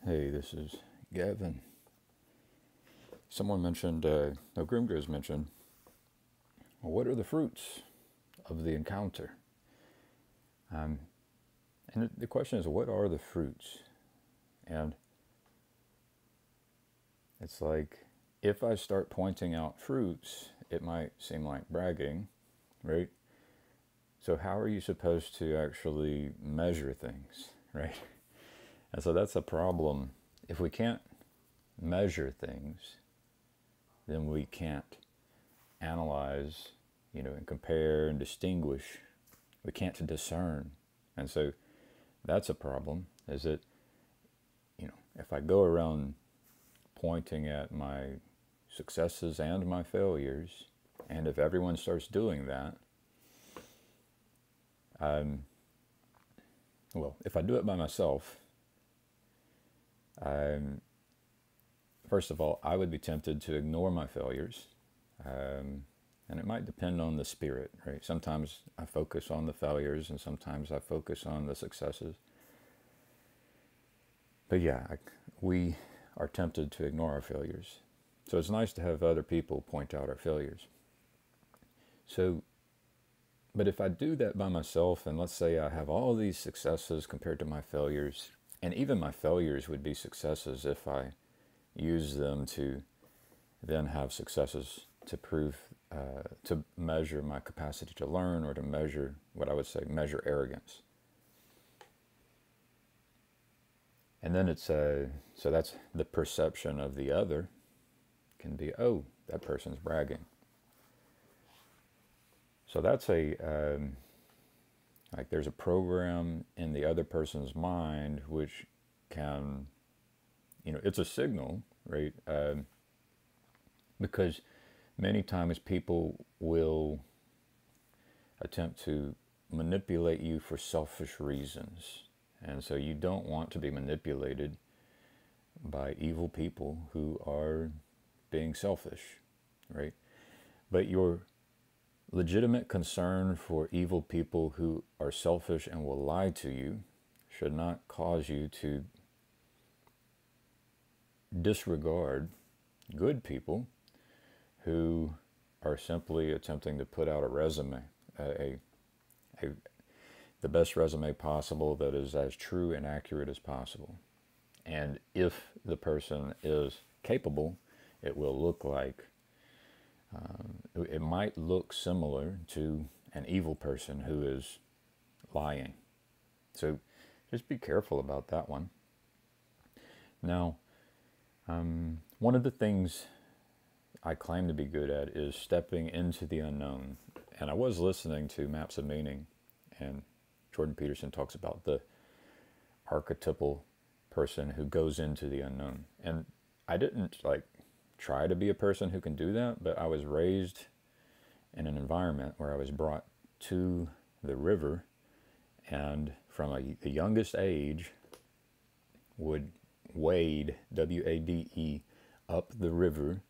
Hey, this is Gavin. Someone mentioned, no, Grimgriz mentioned, well, what are the fruits of the encounter? Um, and the question is, what are the fruits? And it's like, if I start pointing out fruits, it might seem like bragging, right? So how are you supposed to actually measure things, right? And so that's a problem. If we can't measure things, then we can't analyze, and compare and distinguish. We can't discern. And so that's a problem, is that, if I go around pointing at my successes and my failures, and if everyone starts doing that, well, if I do it by myself, first of all, I would be tempted to ignore my failures. And it might depend on the spirit, right? Sometimes I focus on the failures and sometimes I focus on the successes. But yeah, we are tempted to ignore our failures. So it's nice to have other people point out our failures. So, but if I do that by myself, and let's say I have all these successes compared to my failures, and even my failures would be successes if I use them to then have successes to prove, to measure my capacity to learn, or to measure what I would say, measure arrogance. And then it's, so that's the perception of the other can be, oh, that person's bragging. So that's like there's a program in the other person's mind which can, it's a signal, right? Because many times people will attempt to manipulate you for selfish reasons. And so you don't want to be manipulated by evil people who are being selfish, right? But your legitimate concern for evil people who are selfish and will lie to you should not cause you to disregard good people who are simply attempting to put out a resume, a the best resume possible that is as true and accurate as possible. And if the person is capable, it will look like, it might look similar to an evil person who is lying. So just be careful about that one. Now, one of the things I claim to be good at is stepping into the unknown. And I was listening to Maps of Meaning, and Jordan Peterson talks about the archetypal person who goes into the unknown. And I didn't try to be a person who can do that, but I was raised in an environment where I was brought to the river, and from the youngest age would wade, W-A-D-E, up the river,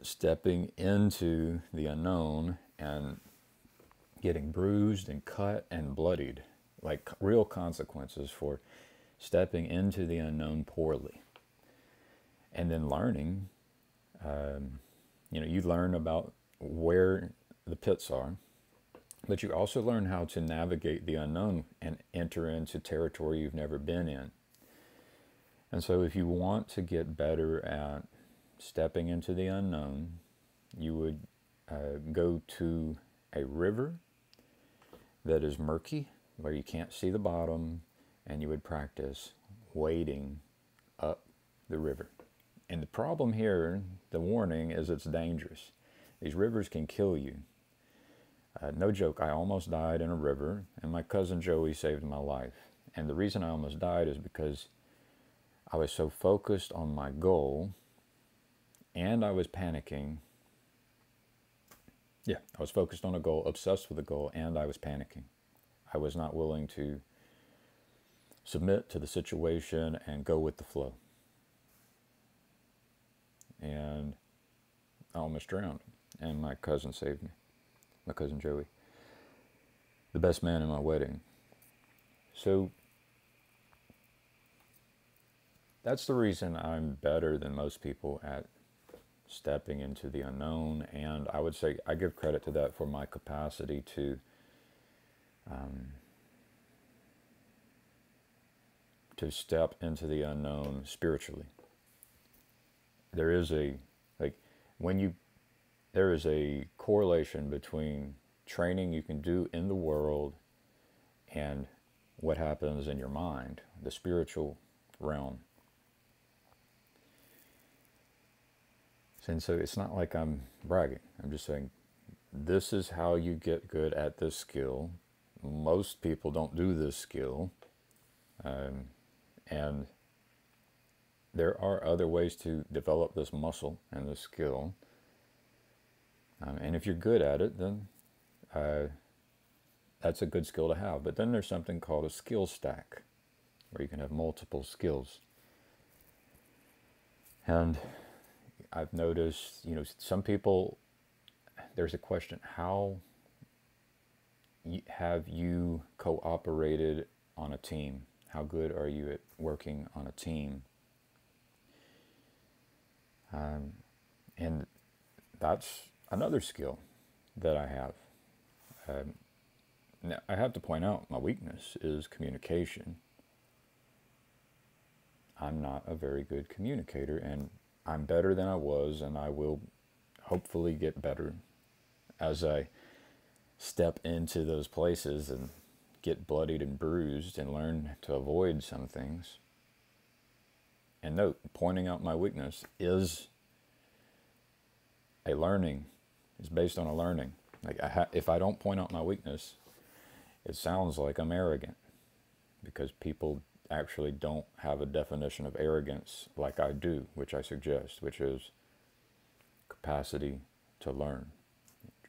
stepping into the unknown and getting bruised and cut and bloodied, like real consequences for stepping into the unknown poorly. And then learning, you learn about where the pits are, but you also learn how to navigate the unknown and enter into territory you've never been in. And so if you want to get better at stepping into the unknown, you would go to a river that is murky, where you can't see the bottom, and you would practice wading up the river. And the problem here, the warning, is it's dangerous. These rivers can kill you. No joke, I almost died in a river, and my cousin Joey saved my life. And the reason I almost died is because I was so focused on my goal, and I was panicking. Yeah, I was focused on a goal, obsessed with a goal, and I was panicking. I was not willing to submit to the situation and go with the flow. And I almost drowned, and my cousin saved me, my cousin Joey, the best man in my wedding. So that's the reason I'm better than most people at stepping into the unknown. And I would say I give credit to that for my capacity to step into the unknown spiritually. There is a like when you there is a correlation between training you can do in the world and what happens in your mind, the spiritual realm. And so it's not like I'm bragging. I'm just saying this is how you get good at this skill. Most people don't do this skill. And there are other ways to develop this muscle and this skill. And if you're good at it, then that's a good skill to have. But then there's something called a skill stack, where you can have multiple skills. And I've noticed, some people, there's a question, how have you cooperated on a team? How good are you at working on a team? And that's another skill that I have. Now, I have to point out my weakness is communication. I'm not a very good communicator, and I'm better than I was, and I will hopefully get better as I step into those places and get bloodied and bruised and learn to avoid some things. And note, pointing out my weakness is based on a learning. Like if I don't point out my weakness, it sounds like I'm arrogant, because people actually don't have a definition of arrogance like I do, which I suggest, which is capacity to learn,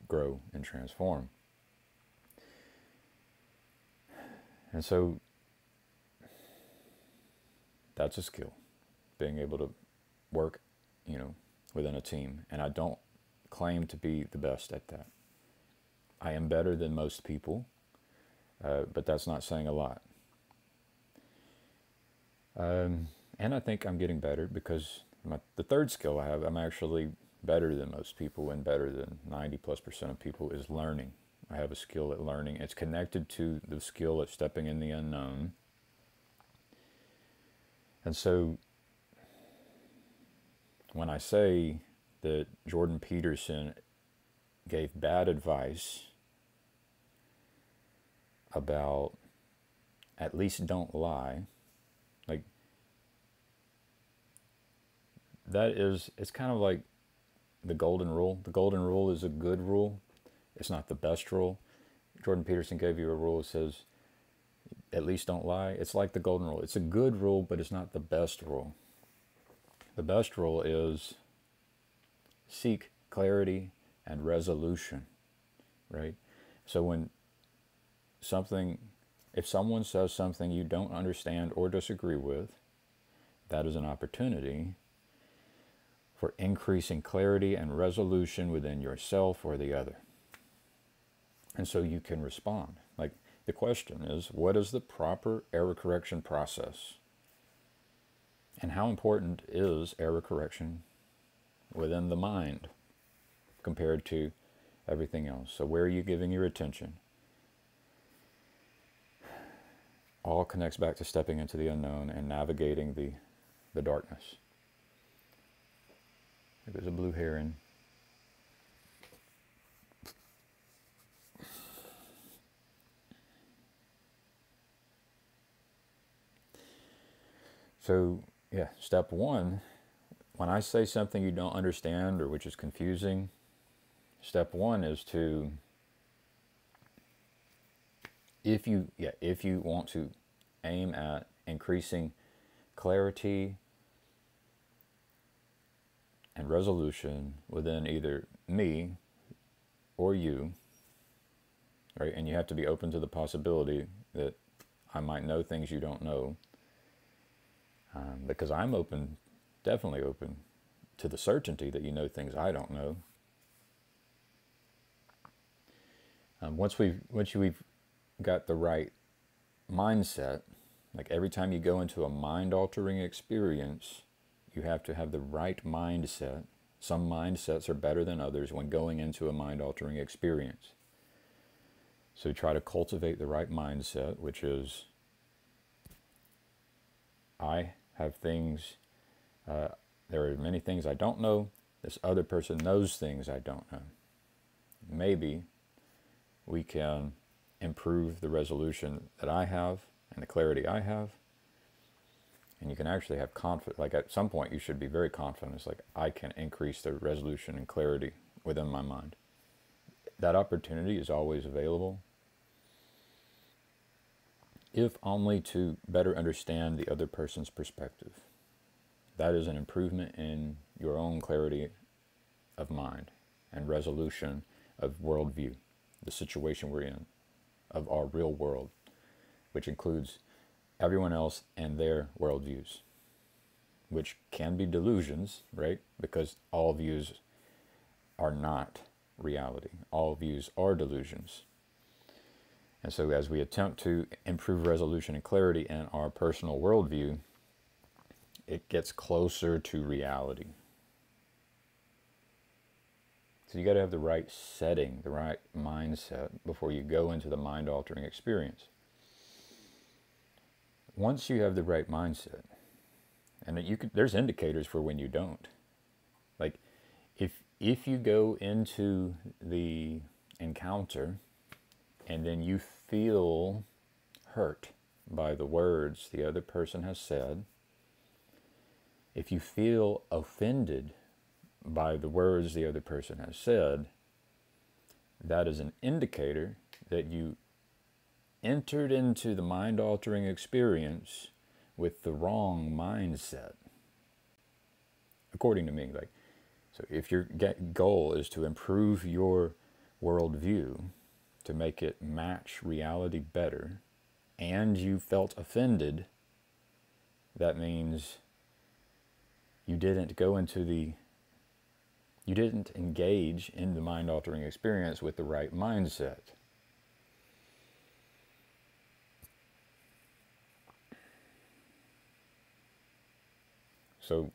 grow, and transform. And so that's a skill, being able to work, within a team. And I don't claim to be the best at that. I am better than most people, but that's not saying a lot. And I think I'm getting better because the third skill I have, I'm actually better than most people and better than 90+% of people, is learning. I have a skill at learning. It's connected to the skill at stepping in the unknown. And so when I say that Jordan Peterson gave bad advice about at least don't lie, like it's kind of like the golden rule. The golden rule is a good rule. It's not the best rule. Jordan Peterson gave you a rule that says, at least don't lie. It's like the golden rule. It's a good rule, but it's not the best rule. The best rule is seek clarity and resolution, right? So if someone says something you don't understand or disagree with, that is an opportunity for increasing clarity and resolution within yourself or the other. And so you can respond. Like, the question is, what is the proper error correction process? And how important is error correction within the mind compared to everything else? So where are you giving your attention? All connects back to stepping into the unknown and navigating the darkness. There's a blue heron. So, step one, when I say something you don't understand or which is confusing, step one is to, if you want to aim at increasing clarity and resolution within either me or you, right? And you have to be open to the possibility that I might know things you don't know. Because I'm definitely open to the certainty that you know things I don't know. Once we've got the right mindset, Like every time you go into a mind-altering experience, you have to have the right mindset. Some mindsets are better than others when going into a mind-altering experience. So try to cultivate the right mindset, which is, I have things, there are many things I don't know. This other person knows things I don't know. Maybe we can improve the resolution that I have and the clarity I have. And you can actually have confidence. Like at some point you should be very confident. It's like, I can increase the resolution and clarity within my mind. That opportunity is always available, if only to better understand the other person's perspective. That is an improvement in your own clarity of mind and resolution of worldview, the situation we're in, of our real world, which includes everyone else and their worldviews, which can be delusions, right? Because all views are not reality. All views are delusions. And so as we attempt to improve resolution and clarity in our personal worldview, it gets closer to reality. So you got to have the right setting, the right mindset before you go into the mind-altering experience. Once you have the right mindset, and there's indicators for when you don't. Like if you go into the encounter and then you feel hurt by the words the other person has said, if you feel offended by the words the other person has said, that is an indicator that you entered into the mind-altering experience with the wrong mindset, according to me. Like, so if your goal is to improve your worldview, to make it match reality better, and you felt offended, that means you didn't engage in the mind-altering experience with the right mindset. So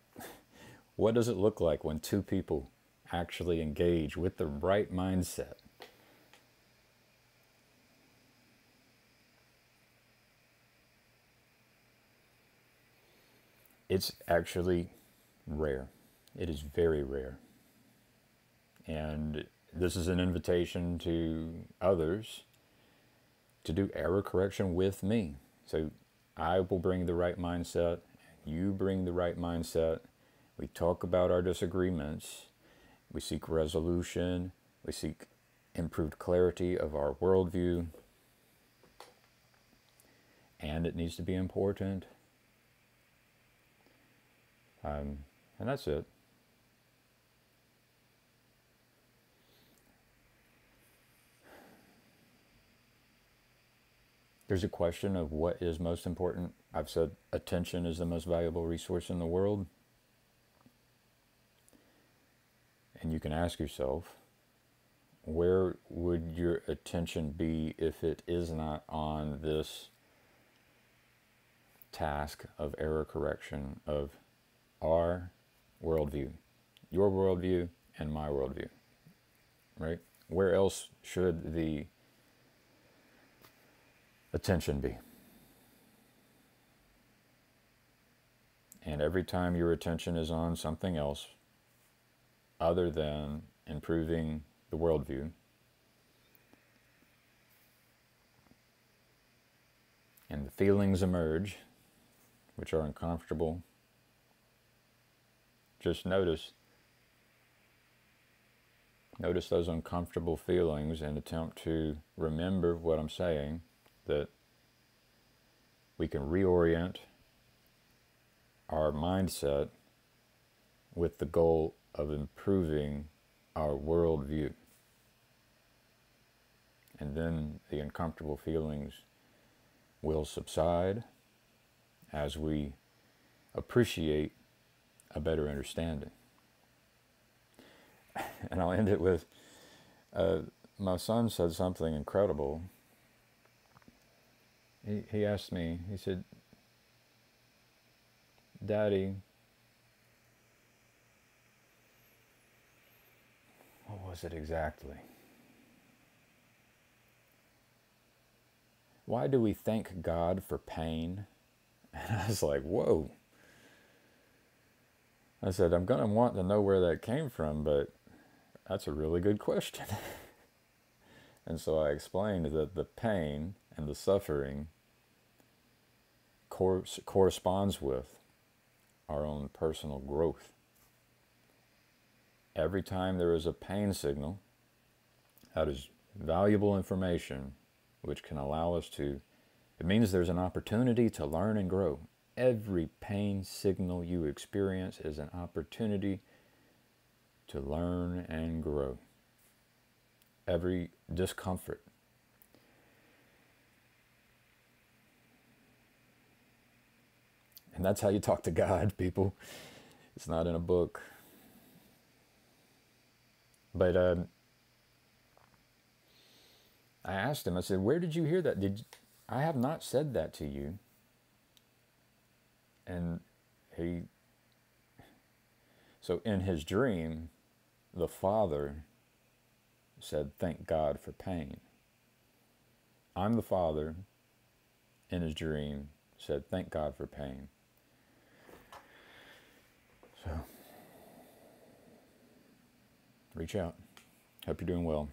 what does it look like when two people actually engage with the right mindset? It's actually rare. It is very rare. And this is an invitation to others to do error correction with me. So I will bring the right mindset, you bring the right mindset. We talk about our disagreements. We seek resolution. We seek improved clarity of our worldview. And it needs to be important. And that's it. There's a question of what is most important. I've said attention is the most valuable resource in the world. And you can ask yourself, where would your attention be if it is not on this task of error correction of our worldview, your worldview and my worldview, right? Where else should the attention be? And every time your attention is on something else other than improving the worldview, and the feelings emerge, which are uncomfortable, just notice those uncomfortable feelings and attempt to remember what I'm saying, that we can reorient our mindset with the goal of improving our worldview. And then the uncomfortable feelings will subside as we appreciate a better understanding. And I'll end it with, my son said something incredible. He asked me, he said, Daddy, what was it exactly? Why do we thank God for pain? And I was like, whoa. I said, I'm going to want to know where that came from, but that's a really good question. And so I explained that the pain and the suffering corresponds with our own personal growth. Every time there is a pain signal, that is valuable information which can allow us to, it means there's an opportunity to learn and grow. Every pain signal you experience is an opportunity to learn and grow. Every discomfort. And that's how you talk to God, people. It's not in a book. But I asked him, I said, where did you hear that? I have not said that to you. And so in his dream, the father said, thank God for pain. I'm the father, in his dream, said, thank God for pain. So, reach out. Hope you're doing well.